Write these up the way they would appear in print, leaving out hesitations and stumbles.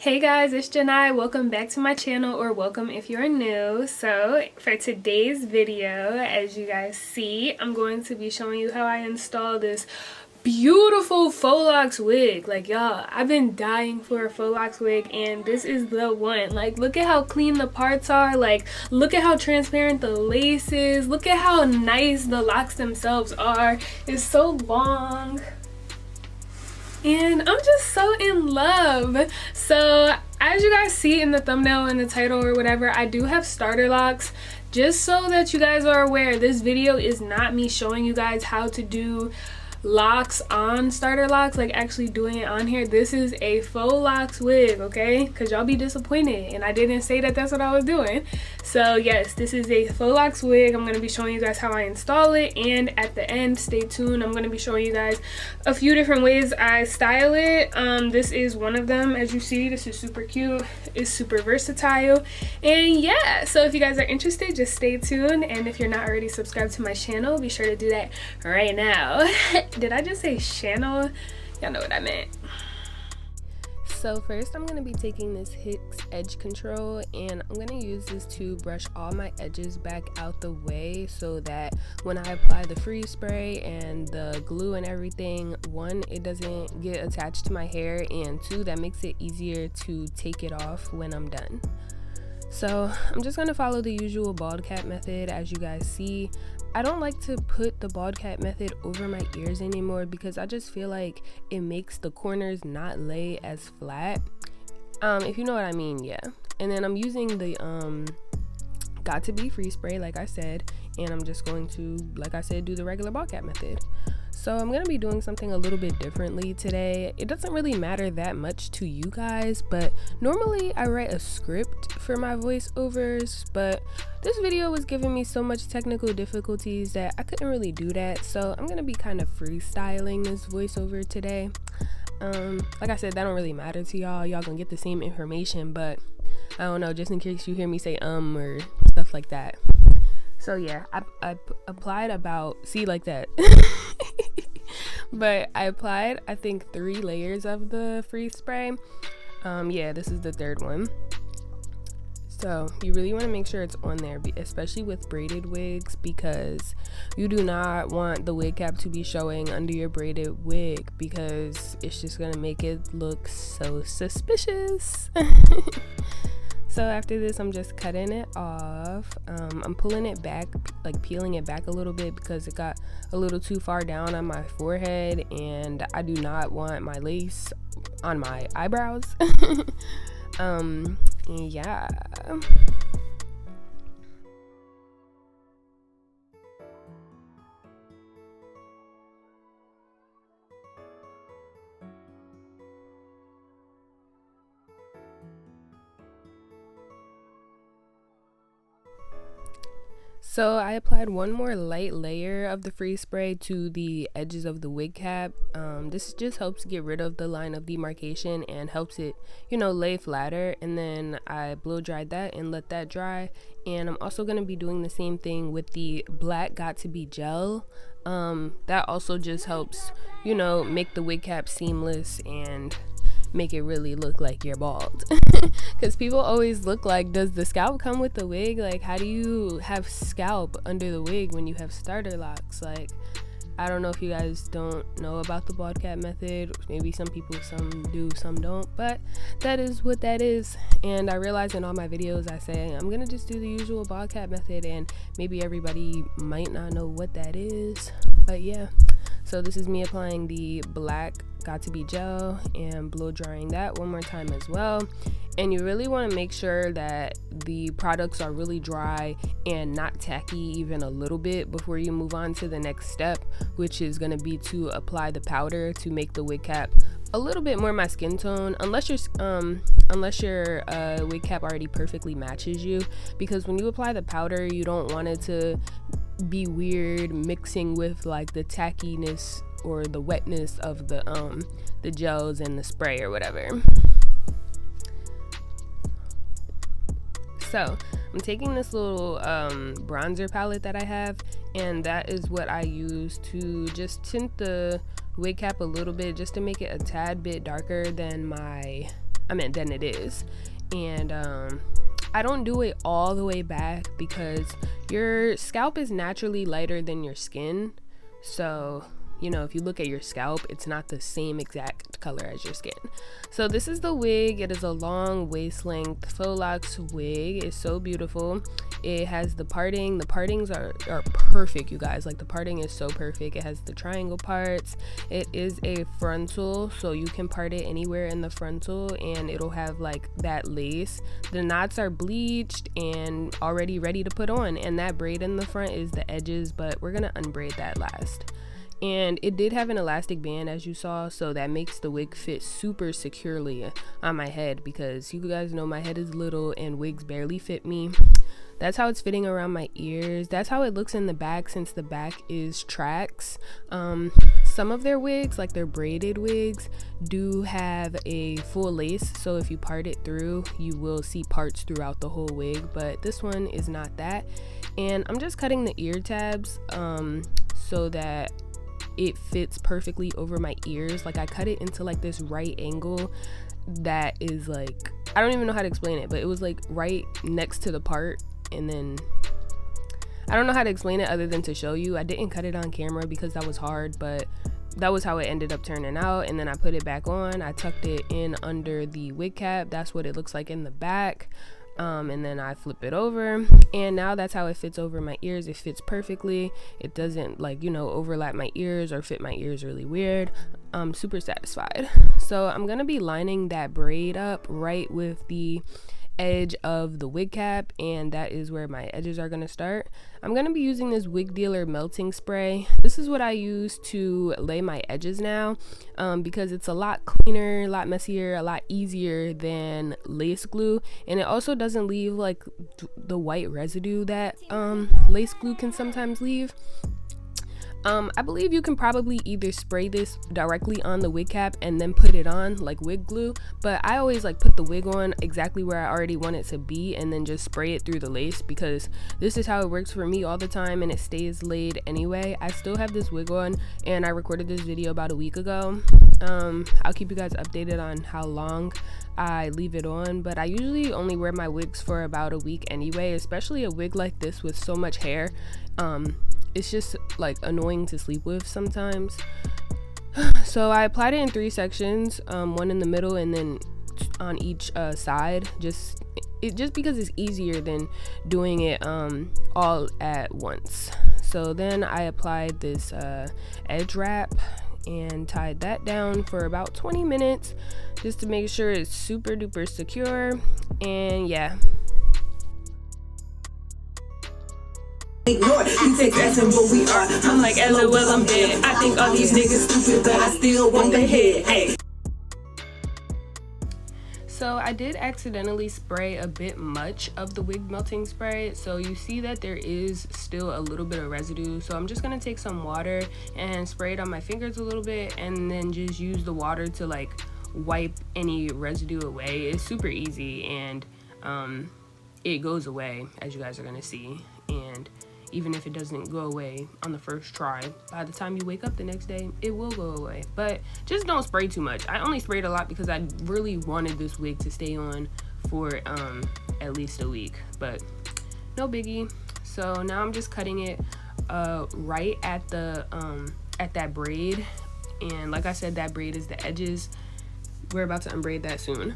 Hey guys, it's Janai. Welcome back to my channel, or welcome if you're new. So for today's video, as you guys see, I'm going to be showing you how I install this beautiful Faux Locs wig. Like, y'all, I've been dying for a Faux Locs wig, and this is the one. Like, look at how clean the parts are. Like, look at how transparent the lace is. Look at how nice the locks themselves are. It's so long. And I'm just so in love. So as you guys see in the thumbnail and the title or whatever, I do have starter locks. Just so that you guys are aware, this video is not me showing you guys how to do locks on starter locks, like actually doing it on here. This is a Faux Locs wig, okay? Because y'all be disappointed and I didn't say that that's what I was doing. So yes, this is a Faux Locs wig. I'm going to be showing you guys how I install it, and at the end, stay tuned, I'm going to be showing you guys a few different ways I style it. This is one of them. As you see, this is super cute. It's super versatile, and yeah, so if you guys are interested, just stay tuned, and if you're not already subscribed to my channel, be sure to do that right now. Did I just say channel? Y'all know what I meant. So first, I'm going to be taking this Hicks edge control, and I'm going to use this to brush all my edges back out the way so that when I apply the freeze spray and the glue and everything, one, it doesn't get attached to my hair, and two, that makes it easier to take it off when I'm done. So I'm just going to follow the usual bald cap method. As you guys see, I don't like to put the bald cap method over my ears anymore because I just feel like it makes the corners not lay as flat. If you know what I mean, yeah. And then I'm using the got to be free spray, like I said, and I'm just going to, like I said, do the regular bald cap method. So I'm going to be doing something a little bit differently today. It doesn't really matter that much to you guys, but normally I write a script for my voiceovers, but this video was giving me so much technical difficulties that I couldn't really do that. So I'm going to be kind of freestyling this voiceover today. Like I said, that don't really matter to y'all. Y'all gonna get the same information, but I don't know, just in case you hear me say or stuff like that. So yeah, I applied about, see, like that. But I applied, I think, 3 layers of the freeze spray. Yeah, this is the 3rd one. So you really want to make sure it's on there, especially with braided wigs, because you do not want the wig cap to be showing under your braided wig, because it's just gonna make it look so suspicious. So after this, I'm just cutting it off. I'm pulling it back, like peeling it back a little bit, because it got a little too far down on my forehead, and I do not want my lace on my eyebrows. Yeah. So I applied one more light layer of the freeze spray to the edges of the wig cap. This just helps get rid of the line of demarcation and helps it, you know, lay flatter. And then I blow dried that and let that dry. And I'm also going to be doing the same thing with the black Got To Be gel. That also just helps, you know, make the wig cap seamless and make it really look like you're bald. Because people always look like, does the scalp come with the wig? Like, how do you have scalp under the wig when you have starter locks? Like, I don't know if you guys don't know about the bald cap method. Maybe some people, some do, some don't, but that is what that is. And I realize in all my videos I say I'm gonna just do the usual bald cap method, and maybe everybody might not know what that is, but yeah. So this is me applying the black Got To Be gel and blow drying that one more time as well. And you really want to make sure that the products are really dry and not tacky even a little bit before you move on to the next step, which is going to be to apply the powder to make the wig cap a little bit more my skin tone, unless your wig cap already perfectly matches you, because when you apply the powder, you don't want it to be weird mixing with like the tackiness or the wetness of the gels and the spray or whatever. So I'm taking this little bronzer palette that I have, and that is what I use to just tint the wig cap a little bit, just to make it a tad bit darker than my than it is. And I don't do it all the way back because your scalp is naturally lighter than your skin. So, you know, if you look at your scalp, it's not the same exact color as your skin. So this is the wig. It is a long waist length Faux Locs wig. It's so beautiful. It has the parting. The partings are perfect, you guys. Like, the parting is so perfect. It has the triangle parts. It is a frontal, so you can part it anywhere in the frontal and it'll have like that lace. The knots are bleached and already ready to put on, and that braid in the front is the edges, but we're gonna unbraid that last. And it did have an elastic band, as you saw, so that makes the wig fit super securely on my head, because you guys know my head is little and wigs barely fit me. That's how it's fitting around my ears. That's how it looks in the back, since the back is tracks. Some of their wigs, like their braided wigs, do have a full lace, so if you part it through, you will see parts throughout the whole wig, but this one is not that. And I'm just cutting the ear tabs so that it fits perfectly over my ears. Like, I cut it into like this right angle that is like, I don't even know how to explain it, but it was like right next to the part. And then I don't know how to explain it other than to show you. I didn't cut it on camera because that was hard, but that was how it ended up turning out. And then I put it back on. I tucked it in under the wig cap. That's what it looks like in the back. And then I flip it over, and now that's how it fits over my ears. It fits perfectly. It doesn't, like, you know, overlap my ears or fit my ears really weird. I'm super satisfied. So I'm gonna be lining that braid up right with the edge of the wig cap, and that is where my edges are gonna start. I'm gonna be using this Wig Dealer melting spray. This is what I use to lay my edges now, because it's a lot cleaner, a lot messier, a lot easier than lace glue, and it also doesn't leave like the white residue that lace glue can sometimes leave. I believe you can probably either spray this directly on the wig cap and then put it on like wig glue, but I always like put the wig on exactly where I already want it to be and then just spray it through the lace, because this is how it works for me all the time and it stays laid anyway. I still have this wig on, and I recorded this video about a week ago. I'll keep you guys updated on how long I leave it on, but I usually only wear my wigs for about a week anyway, especially a wig like this with so much hair. It's just like annoying to sleep with sometimes. So I applied it in 3 sections, one in the middle and then on each side, just because it's easier than doing it all at once. So then I applied this edge wrap and tied that down for about 20 minutes just to make sure it's super duper secure. And yeah, ignore. You take asking what we are. I'm like, LOL, I'm dead. I think all these niggas stupid, but I still want their head. Hey. so I did accidentally spray a bit much of the wig melting spray, so you see that there is still a little bit of residue. So I'm just gonna take some water and spray it on my fingers a little bit, and then just use the water to like wipe any residue away. It's super easy, and it goes away, as you guys are gonna see. And even if it doesn't go away on the first try, by the time you wake up the next day, it will go away. But just don't spray too much. I only sprayed a lot because I really wanted this wig to stay on for at least a week, but no biggie. So now I'm just cutting it right at the at that braid, and like I said, that braid is the edges. We're about to unbraid that soon.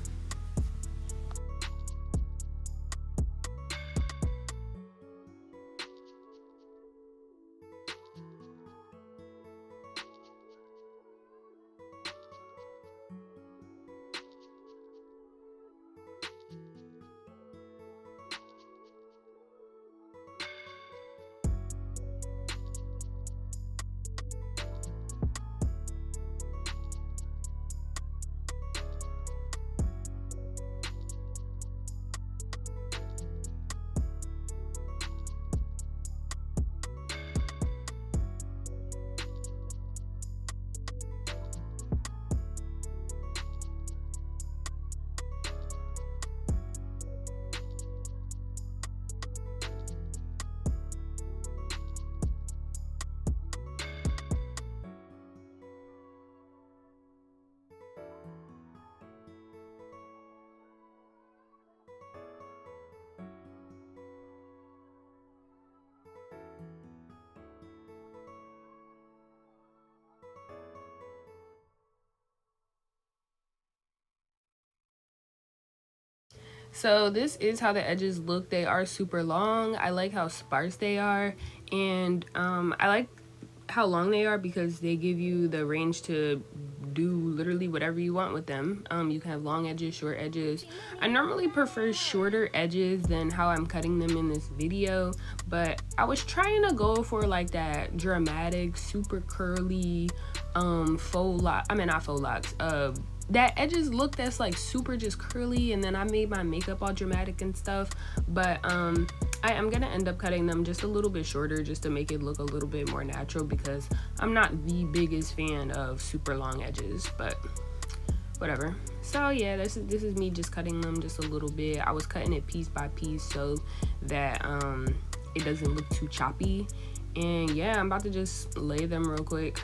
So this is how the edges look. They are super long. I like how sparse they are, and I like how long they are because they give you the range to do literally whatever you want with them. You can have long edges, short edges. I normally prefer shorter edges than how I'm cutting them in this video, but I was trying to go for like that dramatic, super curly faux lock, I mean not faux locks, that edges look that's like super just curly, and then I made my makeup all dramatic and stuff. But I am gonna end up cutting them just a little bit shorter just to make it look a little bit more natural, because I'm not the biggest fan of super long edges, but whatever. So yeah, this is me just cutting them just a little bit. I was cutting it piece by piece so that it doesn't look too choppy. And yeah, I'm about to just lay them real quick.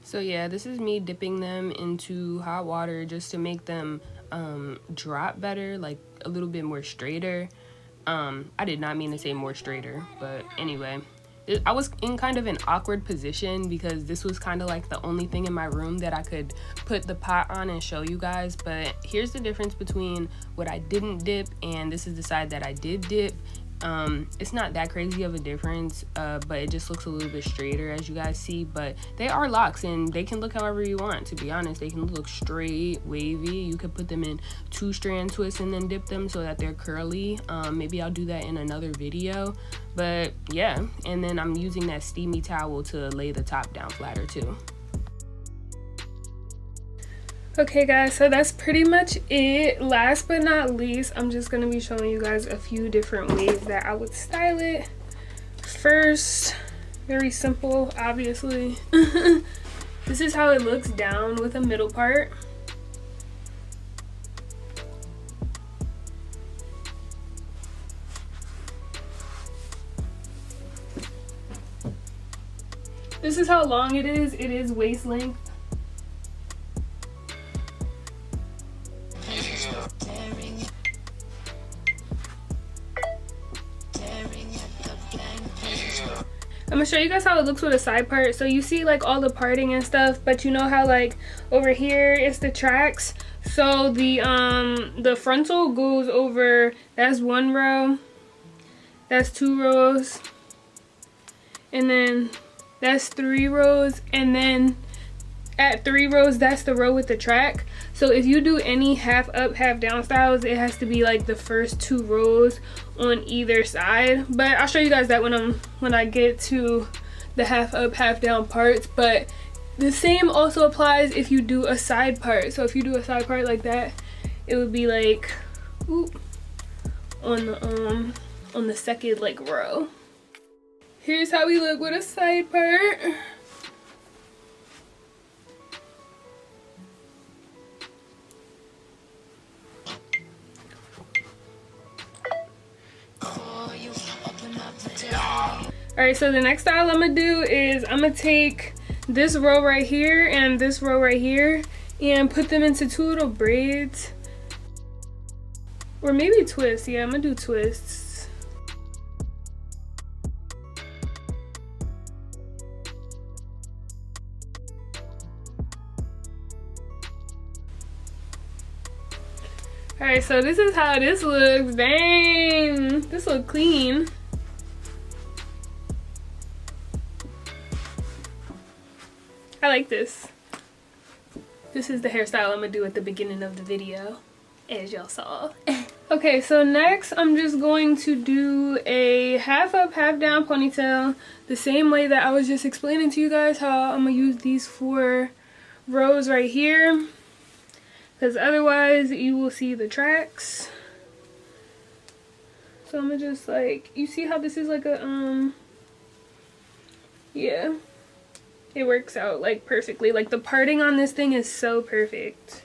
So yeah, this is me dipping them into hot water just to make them drop better, like a little bit more straighter. I did not mean to say more straighter, but anyway. I was in kind of an awkward position because this was kind of like the only thing in my room that I could put the pot on and show you guys. But here's the difference between what I didn't dip and this is the side that I did dip. It's not that crazy of a difference, but it just looks a little bit straighter as you guys see. But they are locks and they can look however you want, to be honest. They can look straight, wavy. You could put them in 2-strand twists and then dip them so that they're curly. Maybe I'll do that in another video. But yeah, and then I'm using that steamy towel to lay the top down flatter too. Okay guys, so that's pretty much it. Last but not least, I'm just gonna be showing you guys a few different ways that I would style it. First, very simple, obviously. This is how it looks down with a middle part. This is how long it is. It is waist length. I'm gonna show you guys how it looks with a side part. So you see like all the parting and stuff, but you know how like over here is the tracks. So the frontal goes over, that's 1 row, that's 2 rows, and then that's 3 rows, and then at 3 rows that's the row with the track. So if you do any half up half down styles, it has to be like the first 2 rows on either side. But I'll show you guys that when I get to the half up half down parts. But the same also applies if you do a side part. So if you do a side part like that, it would be like on the second like row. Here's how we look with a side part. Alright, so the next style I'm gonna do is I'm gonna take this row right here and this row right here and put them into 2 little braids. Or maybe twists. Yeah, I'm gonna do twists. Alright, so this is how this looks. Dang, this looks clean. I like this. This is the hairstyle I'm gonna do at the beginning of the video, as y'all saw. Okay, so next I'm just going to do a half up, half down ponytail, the same way that I was just explaining to you guys how I'm gonna use these 4 rows right here, because otherwise you will see the tracks. So I'm gonna just like, you see how this is like a yeah, it works out like perfectly. Like the parting on this thing is so perfect.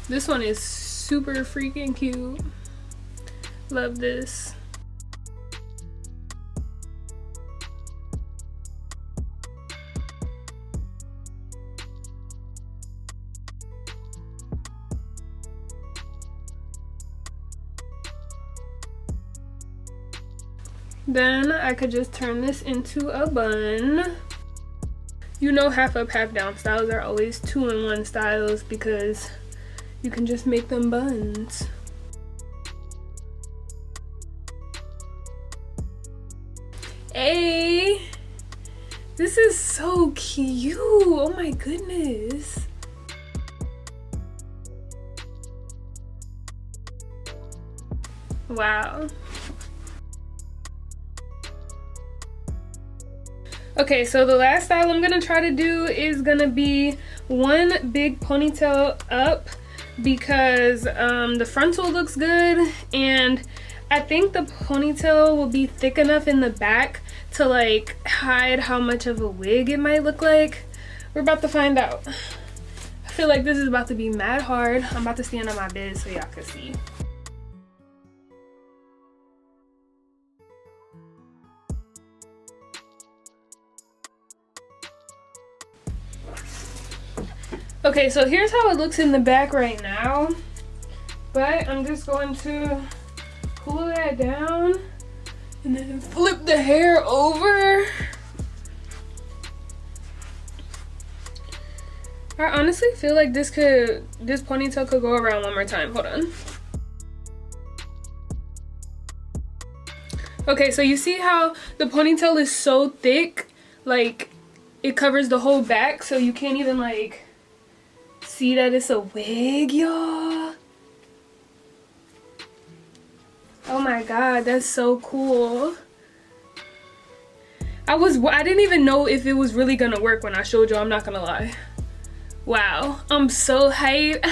This one is super freaking cute. Love this. Then I could just turn this into a bun. You know, half up, half down styles are always 2-in-1 styles because you can just make them buns. Hey, this is so cute. Oh my goodness. Wow. Okay, so the last style I'm gonna try to do is gonna be one big ponytail up because the frontal looks good, and I think the ponytail will be thick enough in the back to like hide how much of a wig it might look like. We're about to find out. I feel like this is about to be mad hard. I'm about to stand on my bed so y'all can see. Okay, so here's how it looks in the back right now, but I'm just going to pull that down and then flip the hair over. I honestly feel like this ponytail could go around one more time. Hold on. Okay, so you see how the ponytail is so thick, like it covers the whole back, so you can't even like see that it's a wig, y'all. Oh my god, that's so cool. I didn't even know if it was really gonna work when I showed you, I'm not gonna lie. Wow, I'm so hyped.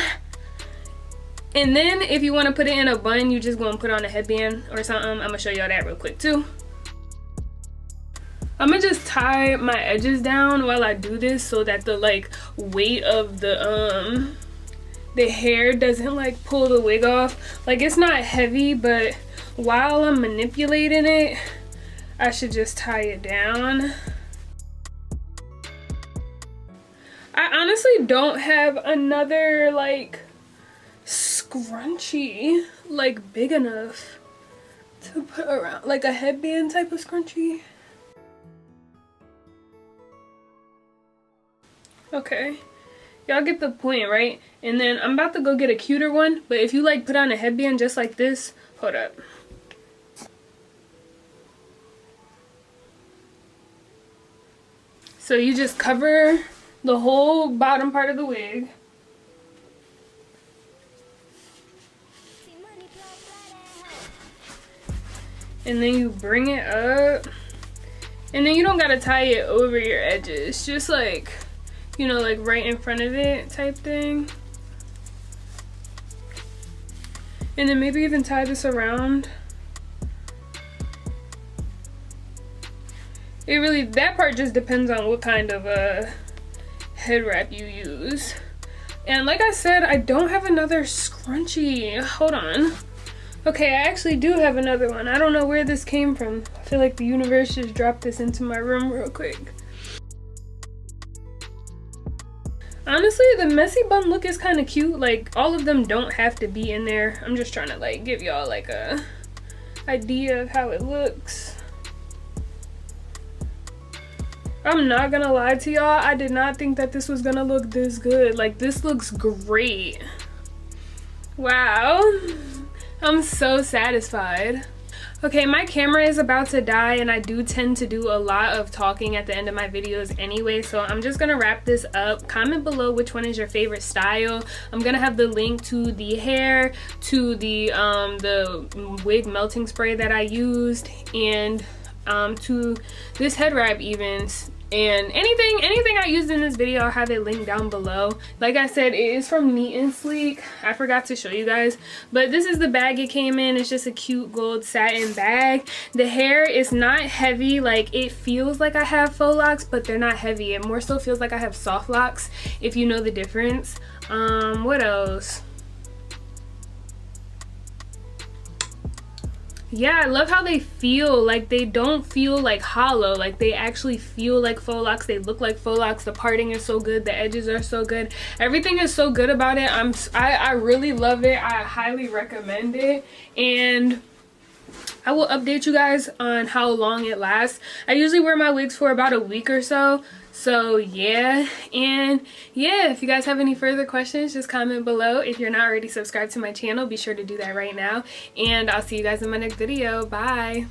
And then if you want to put it in a bun, you just gonna put on a headband or something. I'm gonna show y'all that real quick too. I'm gonna just tie my edges down while I do this so that the like weight of the hair doesn't like pull the wig off. Like it's not heavy, but while I'm manipulating it, I should just tie it down. I honestly don't have another like scrunchie like big enough to put around, like a headband type of scrunchie. Okay, y'all get the point, right? And then I'm about to go get a cuter one, but if you like put on a headband just like this, hold up. So you just cover the whole bottom part of the wig. And then you bring it up. And then you don't gotta tie it over your edges. Just like, you know, like right in front of it type thing. And then maybe even tie this around. It really, that part just depends on what kind of head wrap you use. And like I said, I don't have another scrunchie. Hold on. Okay, I actually do have another one. I don't know where this came from. I feel like the universe just dropped this into my room real quick. Honestly, the messy bun look is kind of cute. Like, all of them don't have to be in there. I'm just trying to like give y'all like a idea of how it looks. I'm not gonna lie to y'all, I did not think that this was gonna look this good. Like, this looks great. Wow, I'm so satisfied. Okay, my camera is about to die and I do tend to do a lot of talking at the end of my videos anyway, so I'm just gonna wrap this up. Comment below which one is your favorite style. I'm gonna have the link to the hair, to the wig melting spray that I used, and to this head wrap even, and anything I used in this video, I'll have it linked down below. Like I said, it is from Neatandsleek. I forgot to show you guys, but this is the bag it came in. It's just a cute gold satin bag. The hair is not heavy. Like, it feels like I have faux locks, but they're not heavy. It more so feels like I have soft locks, if you know the difference. What else? Yeah, I love how they feel. Like, they don't feel like hollow. Like, they actually feel like faux locks. They look like faux locks. The parting is so good. The edges are so good. Everything is so good about it. I really love it. I highly recommend it. And I will update you guys on how long it lasts. I usually wear my wigs for about a week or so. So yeah, and yeah, if you guys have any further questions, just comment below. If you're not already subscribed to my channel, be sure to do that right now. And I'll see you guys in my next video. Bye.